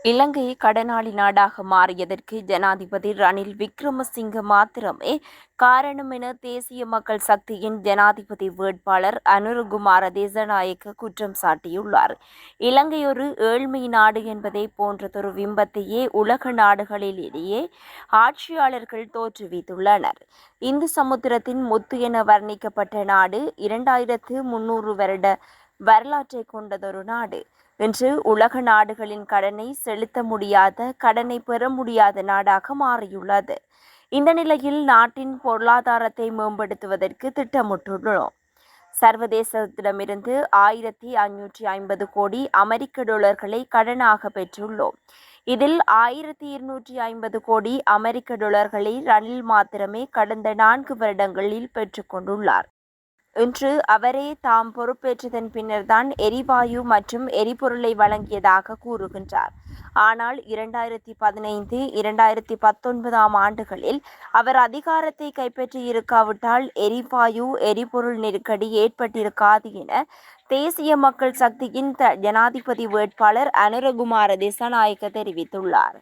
இலங்கை கடனாளி நாடாக மாறியதற்கு ஜனாதிபதி ரணில் விக்ரமசிங்க மாத்திரமே காரணம் என தேசிய மக்கள் சக்தியின் ஜனாதிபதி வேட்பாளர் அனுரகுமார திசாநாயக்க குற்றம் சாட்டியுள்ளார். இலங்கை ஒரு ஏழ்மை நாடு என்பதை போன்றதொரு பிம்பத்தையே உலக நாடுகளிலேயே ஆட்சியாளர்கள் தோற்றுவித்துள்ளனர். இந்து சமுத்திரத்தின் முத்து என வர்ணிக்கப்பட்ட நாடு 2300 வருட வரலாற்றை கொண்டதொரு நாடு. இன்று உலக நாடுகளின் கடனை செலுத்த முடியாத, கடனை பெற முடியாத நாடாக மாறியுள்ளது. இந்த நிலையில் நாட்டின் பொருளாதாரத்தை மேம்படுத்துவதற்கு திட்டமிட்டுள்ளோம். சர்வதேசத்திடமிருந்து 1550 கோடி அமெரிக்க டாலர்களை கடனாக பெற்றுள்ளோம். இதில் 1250 கோடி அமெரிக்க டாலர்களை ரணில் மாத்திரமே கடந்த 4 வருடங்களில் பெற்றுக் கொண்டுள்ளார். இன்று அவரே தாம் பொறுப்பேற்றதன் பின்னர்தான் எரிவாயு மற்றும் எரிபொருளை வழங்கியதாக கூறுகின்றார். ஆனால் 2015, 2019 ஆண்டுகளில் அவர் அதிகாரத்தை கைப்பற்றியிருக்காவிட்டால் எரிவாயு, எரிபொருள் நெருக்கடி ஏற்பட்டிருக்காது என தேசிய மக்கள் சக்தியின் ஜனாதிபதி வேட்பாளர் அனுரகுமார திசாநாயக்க தெரிவித்துள்ளார்.